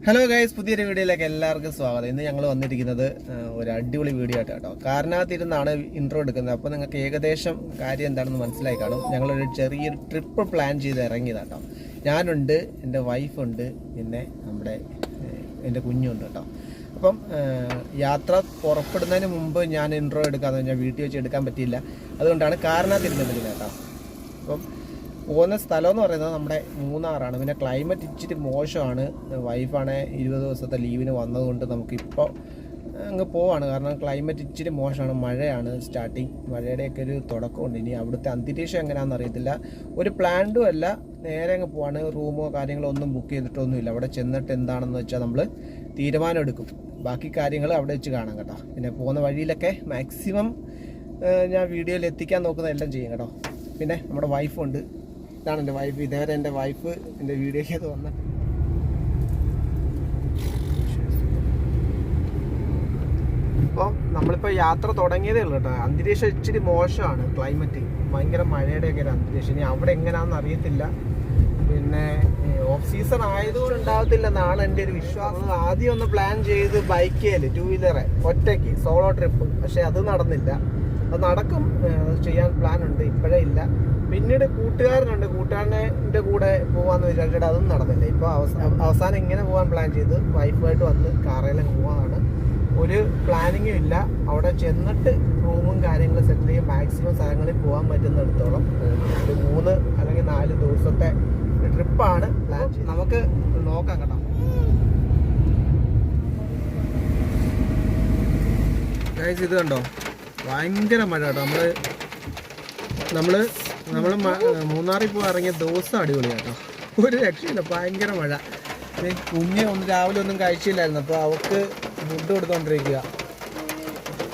Hello guys, പുതിയൊരു വീഡിയോയിലേക്ക് എല്ലാവർക്കും സ്വാഗതം. ഇന്ന് ഞങ്ങൾ വന്നിരിക്കുന്നത് ഒരു അടിപൊളി വീഡിയോ ആയിട്ട് കേട്ടോ. കാറിനകത്തിരുന്നാണ് ഇൻട്രോ എടുക്കുന്നത്. അപ്പോൾ നിങ്ങൾക്ക് ഏകദേശം കാര്യം എന്താണെന്ന് മനസ്സിലായി കാണും. ഞങ്ങളൊരു ചെറിയൊരു ട്രിപ്പ് പ്ലാൻ ചെയ്ത് ഇറങ്ങിയതാണ് കേട്ടോ. ഞാനുണ്ട്, എൻ്റെ വൈഫുണ്ട്, പിന്നെ എൻ്റെ കുഞ്ഞുണ്ട് കേട്ടോ. അപ്പം യാത്ര പുറപ്പെടുന്നതിന് മുമ്പ് ഞാൻ ഇൻട്രോ എടുക്കാമെന്ന് പറഞ്ഞാൽ വീട്ടിൽ വെച്ച് എടുക്കാൻ പറ്റിയില്ല. അതുകൊണ്ടാണ് കാറിനകത്തിരുന്നത് കേട്ടോ. അപ്പം പോകുന്ന സ്ഥലം എന്ന് പറയുന്നത് നമ്മുടെ മൂന്നാറാണ്. പിന്നെ ക്ലൈമറ്റ് ഇച്ചിരി മോശമാണ്. വൈഫാണ് 20 ദിവസത്തെ ലീവിന് വന്നതുകൊണ്ട് നമുക്കിപ്പോൾ അങ്ങ് പോവാണ്. കാരണം ക്ലൈമറ്റ് ഇച്ചിരി മോശമാണ്. മഴയാണ് സ്റ്റാർട്ടിങ്. മഴയുടെയൊക്കെ ഒരു തുടക്കമുണ്ട്. ഇനി അവിടുത്തെ അന്തരീക്ഷം എങ്ങനെയാണെന്ന് അറിയത്തില്ല. ഒരു പ്ലാൻഡും അല്ല, നേരെ അങ്ങ് പോവാണ്. റൂമോ കാര്യങ്ങളോ ഒന്നും ബുക്ക് ചെയ്തിട്ടൊന്നുമില്ല. അവിടെ ചെന്നിട്ട് എന്താണെന്ന് വെച്ചാൽ നമ്മൾ തീരുമാനം എടുക്കും. ബാക്കി കാര്യങ്ങൾ അവിടെ വെച്ച് കാണാം കേട്ടോ. പിന്നെ പോകുന്ന വഴിയിലൊക്കെ മാക്സിമം ഞാൻ വീഡിയോയിൽ എത്തിക്കാൻ നോക്കുന്ന എല്ലാം ചെയ്യും കേട്ടോ. പിന്നെ നമ്മുടെ വൈഫുണ്ട്. ഇതാണ് എൻ്റെ വൈഫ്. ഇതേവരെ എൻ്റെ വൈഫ് എൻ്റെ വീഡിയോയ്ക്ക് വന്നിട്ട് ഇപ്പോൾ നമ്മളിപ്പോൾ യാത്ര തുടങ്ങിയതേ ഉള്ളൂ കേട്ടോ. അന്തരീക്ഷം ഇച്ചിരി മോശമാണ്. ക്ലൈമറ്റ് ഭയങ്കര മഴയുടെയൊക്കെ ഒരു അന്തരീക്ഷം. ഇനി അവിടെ എങ്ങനെയാണെന്ന് അറിയത്തില്ല. പിന്നെ ഓഫ് സീസൺ ആയതുകൊണ്ട് ഉണ്ടാകത്തില്ലെന്നാണ് എൻ്റെ ഒരു വിശ്വാസം. ആദ്യം ഒന്ന് പ്ലാൻ ചെയ്ത് ബൈക്കേൽ 2 വീലറെ ഒറ്റയ്ക്ക് സോളോ ട്രിപ്പ്, പക്ഷേ അത് നടന്നില്ല. അത് നടക്കും, ചെയ്യാൻ പ്ലാനുണ്ട്, ഇപ്പോഴേ ഇല്ല. പിന്നീട് കൂട്ടുകാരനുണ്ട്, കൂട്ടുകാരൻ്റെ കൂടെ പോകാമെന്ന് വിചാരിച്ചിട്ട് അതും നടന്നില്ല. ഇപ്പോൾ അവസാനം ഇങ്ങനെ പോകാൻ പ്ലാൻ ചെയ്ത് വൈഫായിട്ട് വന്ന് കാറേലും പോകാനാണ്. ഒരു പ്ലാനിങ്ങും ഇല്ല. അവിടെ ചെന്നിട്ട് റൂമും കാര്യങ്ങളും സെറ്റ് ചെയ്യും. മാക്സിമം സ്ഥലങ്ങളിൽ പോകാൻ പറ്റുന്നിടത്തോളം ഒരു 3 അല്ലെങ്കിൽ 4 ദിവസത്തെ ട്രിപ്പാണ് പ്ലാൻ ചെയ്ത്. നമുക്ക് നോക്കാം കേട്ടോ. ഗൈസ്, ഇത് കണ്ടോ, ഭയങ്കര മഴ കേട്ടോ. നമ്മൾ മൂന്നാറിൽ പോയി ഇറങ്ങിയ ദിവസം അടിപൊളിയാട്ടോ. ഒരു രക്ഷയില്ല, ഭയങ്കര മഴ. കുഞ്ഞ് രാവിലെ ഒന്നും കഴിച്ചില്ലായിരുന്നു. അപ്പോൾ അവൾക്ക് ഫുഡ് കൊടുത്തോണ്ടിരിക്കുക.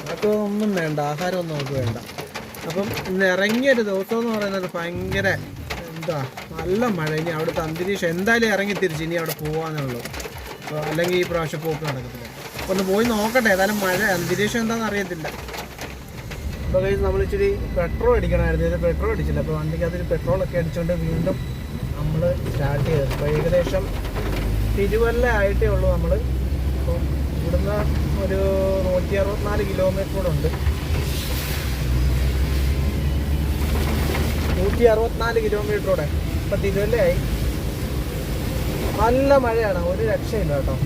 അവൾക്ക് ഒന്നും വേണ്ട, ആഹാരമൊന്നും അവൾക്ക് വേണ്ട. അപ്പം ഇന്ന് ഇറങ്ങിയൊരു ദിവസം എന്ന് പറയുന്നത് ഭയങ്കര നല്ല മഴ. ഇനി അവിടുത്തെ അന്തരീക്ഷം എന്തായാലും ഇറങ്ങി തിരിച്ച് ഇനി അവിടെ പോകാന്നുള്ളൂ. അല്ലെങ്കിൽ ഈ പ്രാവശ്യം പോക്ക് നടക്കത്തില്ല. ഒന്ന് പോയി നോക്കട്ടെ. ഏതായാലും മഴ അന്തരീക്ഷം എന്താണെന്ന് അറിയത്തില്ല. അപ്പോൾ നമ്മൾ ഇച്ചിരി പെട്രോൾ അടിക്കണമായിരുന്നു. ഇത് പെട്രോൾ അടിച്ചില്ല. അപ്പോൾ വണ്ടിക്ക് അതിൽ പെട്രോളൊക്കെ അടിച്ചുകൊണ്ട് വീണ്ടും നമ്മൾ സ്റ്റാർട്ട് ചെയ്തത്. അപ്പോൾ ഏകദേശം തിരുവല്ല ആയിട്ടേ ഉള്ളൂ നമ്മൾ. അപ്പോൾ ഇവിടുന്ന് ഒരു 164 കിലോമീറ്റർ കൂടെ ഉണ്ട്. 164 കിലോമീറ്ററോടെ ഇപ്പം തിരുവല്ലയായി. നല്ല മഴയാണ്, ഒരു രക്ഷയില്ല കേട്ടോ.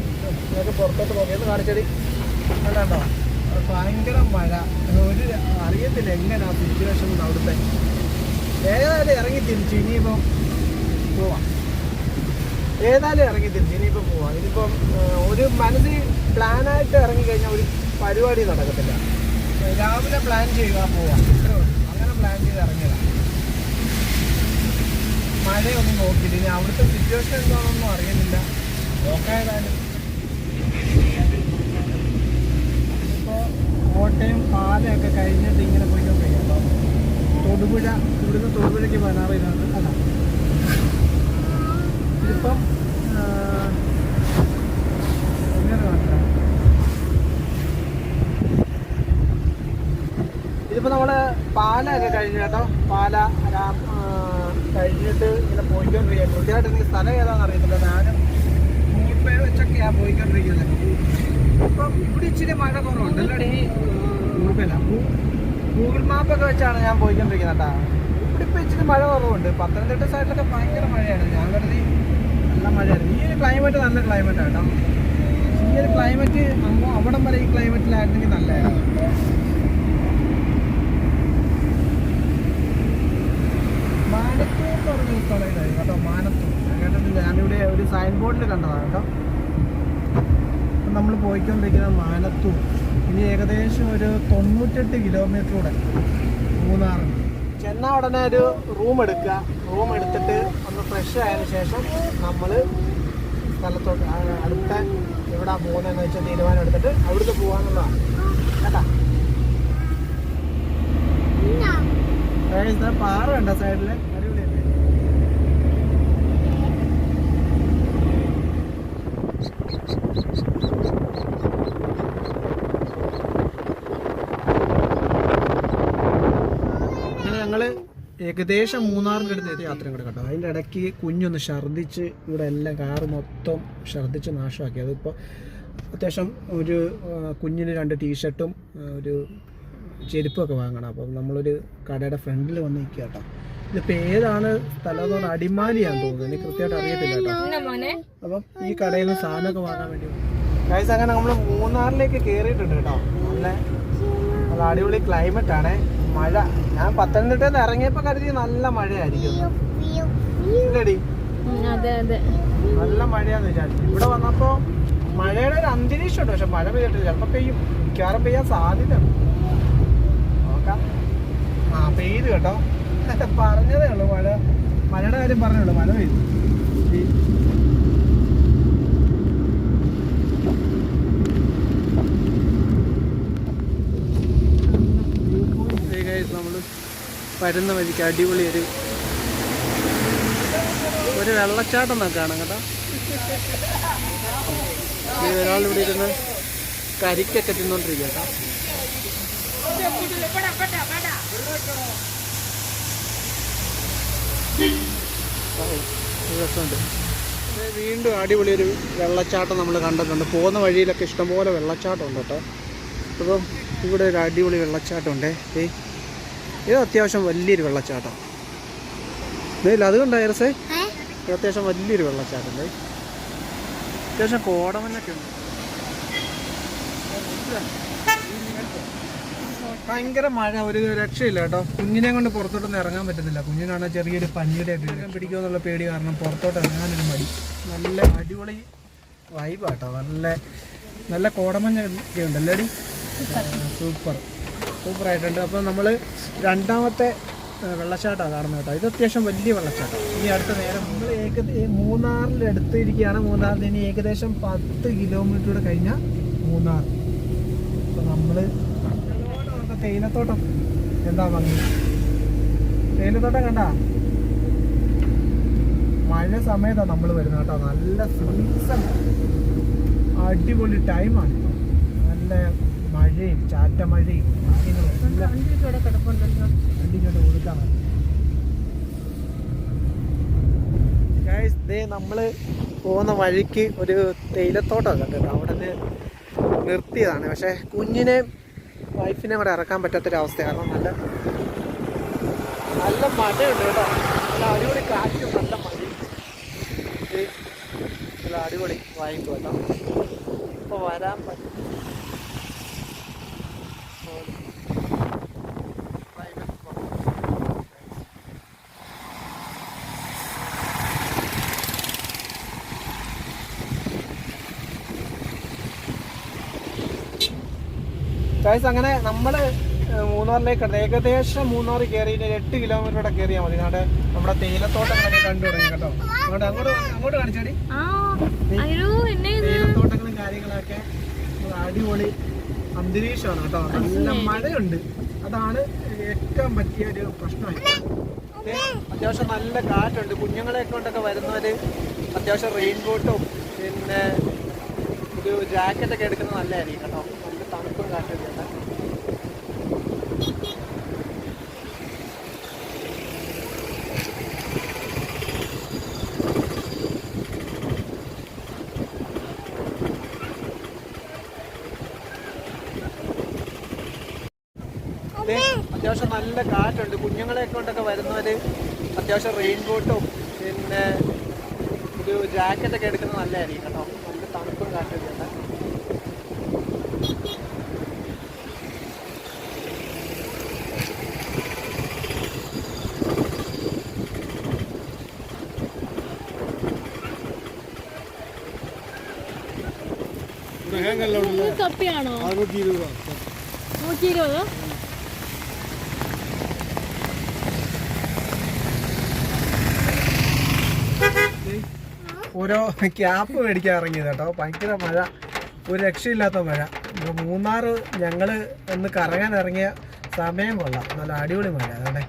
നിങ്ങൾക്ക് പുറത്തോട്ട് നോക്കിയെന്ന് കാണിച്ചടി കണ്ടോ, ഭയങ്കര മഴ. ഒരു അറിയത്തില്ല എങ്ങനെയാണ് സിറ്റുവേഷൻ അവിടുത്തെ. ഏതായാലും ഇറങ്ങി തിരിച്ചു. ഇനിയിപ്പം പോവാം. ഇനിയിപ്പം പോവാം. ഇതിപ്പം ഒരു മനസ്സിൽ പ്ലാനായിട്ട് ഇറങ്ങിക്കഴിഞ്ഞാൽ ഒരു പരിപാടി നടക്കത്തില്ല. രാവിലെ പ്ലാൻ ചെയ്യുക, പോവാം, അങ്ങനെ പ്ലാൻ ചെയ്ത് ഇറങ്ങിയതാണ്. മഴയൊന്നും നോക്കിയില്ല. ഇനി അവിടുത്തെ സിറ്റുവേഷൻ എന്താണെന്നൊന്നും അറിയുന്നില്ല. നോക്കായതായാലും ഇപ്പോൾ കോട്ടയം പാലമൊക്കെ കഴിഞ്ഞിട്ട് ഇങ്ങനെ പോയിക്കൊണ്ടിരിക്കുക. അപ്പോൾ തൊടുപുഴ, ഇവിടുന്ന് തൊടുപുഴയ്ക്ക് 16 കിലോമീറ്റർ അല്ല. ഇതിപ്പം എങ്ങനെ കാണിക്കാം. ഇതിപ്പോൾ നമ്മൾ പാലമൊക്കെ കഴിഞ്ഞു കേട്ടോ. പാല കഴിഞ്ഞിട്ട് ഇങ്ങനെ പോയിക്കൊണ്ടിരിക്കുക. കൃത്യമായിട്ട് എനിക്ക് സ്ഥലം ഏതാണെന്ന് അറിയത്തില്ല. ഞാനും ഗൂഗിൾ പേ വെച്ചൊക്കെയാണ് പോയിക്കൊണ്ടിരിക്കുന്നത്. ഇപ്പം ഇവിടെ ഇച്ചിരി മഴ കുറവുണ്ട്. അല്ലാതെ ഈ ഗൂഗിൾ മാപ്പൊക്കെ വെച്ചാണ് ഞാൻ പോയിക്കൊണ്ടിരിക്കുന്നത് കേട്ടോ. ഇവിടെ ഇപ്പം ഇച്ചിരി മഴ കുറവുണ്ട്. പത്തനംതിട്ട സൈഡിലൊക്കെ ഭയങ്കര മഴയാണ്. ഞാൻ കരുതി നല്ല മഴയാണ്. ഈ ഒരു ക്ലൈമറ്റ് നല്ല ക്ലൈമറ്റാണ് കേട്ടോ. ഈ ഒരു ക്ലൈമറ്റ് അവിടം വരെ ഈ ക്ലൈമറ്റിലായിരുന്നെങ്കിൽ നല്ലതായിരുന്നു. മാനത്തൂർ എന്ന് പറഞ്ഞ സ്ഥലമില്ലായി കേട്ടോ. മാനത്തൂർ കേട്ടിട്ടില്ല. ഞാനിവിടെ ഒരു സൈൻ ബോർഡിൽ കണ്ടതാണ് കേട്ടോ. അപ്പം നമ്മൾ പോയിക്കൊണ്ടിരിക്കുന്നത് മാനത്തൂർ. ഇനി ഏകദേശം ഒരു 98 കിലോമീറ്റർ കൂടെ മൂന്നാറുണ്ട്. ചെന്നാൽ ഉടനെ ഒരു റൂം എടുക്കുക. റൂം എടുത്തിട്ട് ഒന്ന് ഫ്രഷ് ആയതിനു ശേഷം നമ്മൾ സ്ഥലത്തോട്ട് അടുത്ത എവിടെ പോകുന്നതെന്ന് വെച്ചാൽ തീരുമാനം എടുത്തിട്ട് അവിടുത്തെ പോകാന്നുള്ളതാണ് കേട്ടാ. പാറ ഉണ്ടോ സൈഡില്? അടിപൊളിയല്ലേ. അങ്ങനെ ഞങ്ങള് ഏകദേശം മൂന്നാറിൻ്റെ അടുത്ത് യാത്രയും കൂടെ കേട്ടോ. അതിൻ്റെ ഇടയ്ക്ക് കുഞ്ഞൊന്ന് ഛർദ്ദിച്ച് ഇവിടെ എല്ലാം കാറ് മൊത്തം ഛർദ്ദിച്ച് നാശമാക്കി. അതിപ്പോൾ അത്യാവശ്യം ഒരു കുഞ്ഞിന് 2 ടീഷർട്ടും ഒരു ചെരുപ്പൊക്കെ വാങ്ങണം. അപ്പം നമ്മളൊരു കടയുടെ ഫ്രണ്ടിൽ വന്ന് നിൽക്കുക കേട്ടോ. ഇതിപ്പോൾ ഏതാണ് സ്ഥലം എന്ന് പറഞ്ഞാൽ അടിമാലിയാണെന്ന് തോന്നുന്നു, എനിക്ക് കൃത്യമായിട്ട് അറിയത്തില്ല കേട്ടോ. അപ്പം ഈ കടയിൽ നിന്ന് സാധനമൊക്കെ വാങ്ങാൻ വേണ്ടി ഗൈസ് അങ്ങനെ നമ്മൾ മൂന്നാറിലേക്ക് കയറിയിട്ടുണ്ട് കേട്ടോ. നല്ല അടിപൊളി ക്ലൈമറ്റ് ആണ്. മഴ, ഞാൻ പത്തനംതിട്ടയിൽ നിന്ന് ഇറങ്ങിയപ്പോൾ കരുതി നല്ല മഴയായിരിക്കും. നല്ല മഴയാന്ന് വിചാരിച്ചു. ഇവിടെ വന്നപ്പോൾ മഴയുടെ ഒരു അന്തരീക്ഷം ഉണ്ട്, പക്ഷെ മഴ പെയ്തിട്ടില്ല. ചിലപ്പോൾ പെയ്യും, മിക്കവാറും പെയ്യാൻ സാധ്യത ഉണ്ട്. നോക്കാം. പെയ്ത് കേട്ടോ, പറഞ്ഞതേ ഉള്ളൂ. മഴയുടെ കാര്യം പറഞ്ഞേ ഉള്ളൂ, മഴ പെയ്തു. നമ്മൾ വരുന്ന വഴിക്ക് അടിപൊളി ഒരു വെള്ളച്ചാട്ടം എന്നൊക്കെ കാണാം കേട്ടോ. ഒരാളിവിടെ ഇരുന്ന് കരിക്കൊക്കെ തിന്നോണ്ടിരിക്കുക കേട്ടോ. രസമുണ്ട്. വീണ്ടും അടിപൊളി ഒരു വെള്ളച്ചാട്ടം നമ്മൾ കണ്ടിട്ടുണ്ട്. പോകുന്ന വഴിയിലൊക്കെ ഇഷ്ടംപോലെ വെള്ളച്ചാട്ടം ഉണ്ട് കേട്ടോ. അപ്പം ഇവിടെ ഒരു അടിപൊളി വെള്ളച്ചാട്ടം ഉണ്ടേ. ഇത് അത്യാവശ്യം വലിയൊരു വെള്ളച്ചാട്ടം. ഇല്ല അതുകൊണ്ടായിരുന്നേ, അത്യാവശ്യം വലിയൊരു വെള്ളച്ചാട്ടം ഉണ്ട്. അത്യാവശ്യം കോടമഞ്ഞൊക്കെ ഉണ്ട്. ഭയങ്കര മഴ, ഒരു രക്ഷയില്ല കേട്ടോ. കുഞ്ഞിനെ കൊണ്ട് പുറത്തോട്ടൊന്നും ഇറങ്ങാൻ പറ്റുന്നില്ല. കുഞ്ഞിനാണ് ചെറിയൊരു പനിയുടെ പിടിക്കുമോ എന്നുള്ള പേടി കാരണം പുറത്തോട്ട് ഇറങ്ങാനൊരു മടി. നല്ല അടിപൊളി വൈബാട്ടോ, നല്ല കോടമഞ്ഞൊക്കെ ഉണ്ടല്ലേടി. സൂപ്പറായിട്ടുണ്ട്. അപ്പോൾ നമ്മൾ രണ്ടാമത്തെ വെള്ളച്ചാട്ടമാണ് കാണുന്നത് കേട്ടോ. ഇത് അത്യാവശ്യം വലിയ വെള്ളച്ചാട്ടം. ഇനി അടുത്ത നേരം നമ്മൾ മൂന്നാറിൻ്റെ അടുത്ത് ഇരിക്കുകയാണ്. മൂന്നാറിൽ ഇനി ഏകദേശം 10 കിലോമീറ്റർ കഴിഞ്ഞാൽ മൂന്നാർ. അപ്പോൾ നമ്മൾ തേയിലത്തോട്ടം എന്താ ഭംഗി. തേയിലത്തോട്ടം കണ്ടാ, മഴ സമയത്താണ് നമ്മൾ വരുന്നത് കേട്ടോ. നല്ല സീസൺ, അടിപൊളി ടൈമാണ്. നല്ല മഴയും ചാറ്റമഴയും നമ്മൾ പോകുന്ന വഴിക്ക് ഒരു തേയിലത്തോട്ടം കണ്ടിട്ട് അവിടെ നിന്ന് നിർത്തിയതാണ്. പക്ഷെ കുഞ്ഞിനെ വൈഫിനെ കൂടെ ഇറക്കാൻ പറ്റാത്തൊരവസ്ഥ കാരണം നല്ല മഴയുണ്ട് കേട്ടോ. നല്ല അടിപൊളി കാറ്റും നല്ല മഴയും നല്ല അടിപൊളി വൈബ് കേട്ടോ. ഇപ്പോൾ വരാൻ പറ്റും. ഗൈസ് അങ്ങനെ നമ്മൾ മൂന്നാറിലേക്ക് ഏകദേശം മൂന്നാർ കയറി 8 കിലോമീറ്റർ കയറിയാൽ മതി. നമ്മുടെ തേയിലത്തോട്ടങ്ങളൊക്കെ കണ്ടു തുടങ്ങി കേട്ടോ. അങ്ങോട്ട് കാണിച്ചാടി. തേയിലത്തോട്ടങ്ങളും കാര്യങ്ങളൊക്കെ അടിപൊളി അന്തരീക്ഷമാണ് കേട്ടോ. നല്ല മഴയുണ്ട്, അതാണ് ഏറ്റവും പറ്റിയ ഒരു പ്രശ്നമായി. അത്യാവശ്യം നല്ല കാറ്റുണ്ട്. കുഞ്ഞുങ്ങളെ കൊണ്ടൊക്കെ വരുന്നവര് അത്യാവശ്യം റെയിൻ കോട്ടും പിന്നെ ഒരു ജാക്കറ്റൊക്കെ എടുക്കുന്നത് നല്ലതായിരിക്കും കേട്ടോ. നല്ല തണുപ്പും കാറ്റൊക്കെ ഉണ്ട്. അത്യാവശ്യം നല്ല കാറ്റുണ്ട്. കുഞ്ഞുങ്ങളെ കൊണ്ടൊക്കെ വരുന്നവര് അത്യാവശ്യം റെയിൻ കോട്ടും പിന്നെ ഒരു ജാക്കറ്റൊക്കെ എടുക്കുന്നത് നല്ലതായിരിക്കും കേട്ടോ. നല്ല തണുപ്പും കാറ്റൊക്കെ ഉണ്ട്. കപ്പിയാണോ? 120. ഓരോ ക്യാപ്പ് മേടിക്കാൻ ഇറങ്ങിയത് കേട്ടോ. ഭയങ്കര മഴ, ഒരു രക്ഷയില്ലാത്ത മഴ. മൂന്നാർ ഞങ്ങൾ ഒന്ന് കറങ്ങാൻ ഇറങ്ങിയ സമയം കൊള്ളാം. നല്ല അടിപൊളി മഴ. അതുകൊണ്ട്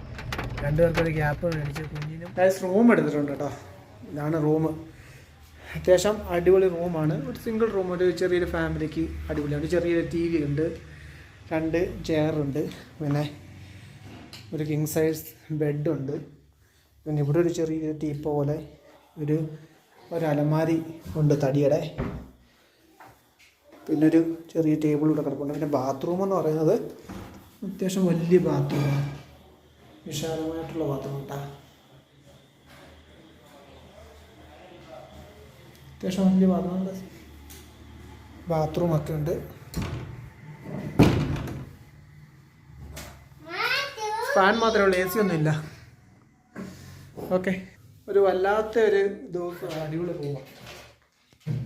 രണ്ടുപേർക്കൊരു ക്യാപ്പ് മേടിച്ച് കുഞ്ഞിനും റൂം എടുത്തിട്ടുണ്ട് കേട്ടോ. ഇതാണ് റൂം. അത്യാവശ്യം അടിപൊളി റൂമാണ്. ഒരു സിംഗിൾ റൂം, ഒരു ചെറിയൊരു ഫാമിലിക്ക് അടിപൊളിയാണ്. ചെറിയൊരു TV ഉണ്ട്, 2 ചെയറുണ്ട്, പിന്നെ ഒരു കിങ് സൈസ് ബെഡുണ്ട്. പിന്നെ ഇവിടെ ഒരു ചെറിയൊരു ടീപ്പ പോലെ ഒരു അലമാരി ഉണ്ട് തടിയുടെ. പിന്നെ ഒരു ചെറിയ ടേബിൾ ഇവിടെ കിടപ്പുണ്ട്. പിന്നെ ബാത്റൂം എന്ന് പറയുന്നത് അത്യാവശ്യം വലിയ ബാത്റൂമാണ്, വിശാലമായിട്ടുള്ള ബാത്റൂം കേട്ടോ. അത്യാവശ്യം വലിയ ബാത്റൂമൊക്കെ ഉണ്ട്. ഫാൻ മാത്രമേ ഉള്ളൂ, AC ഒന്നും ഇല്ല. ഓക്കെ, ഒരു വല്ലാത്ത ഒരു ദിവസം, അടിപൊളി റൂമാണ്.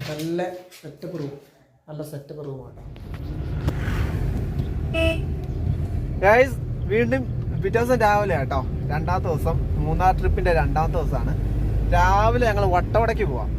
നല്ല സെറ്റപ്പ് റൂമാണ്. ഗൈസ്, വീണ്ടും പിറ്റേ ദിവസം രാവിലെ കേട്ടോ, രണ്ടാമത്തെ ദിവസം മൂന്നാർ ട്രിപ്പിന്റെ രണ്ടാമത്തെ ദിവസമാണ്. രാവിലെ ഞങ്ങൾ വട്ടവടയ്ക്ക് പോവാം.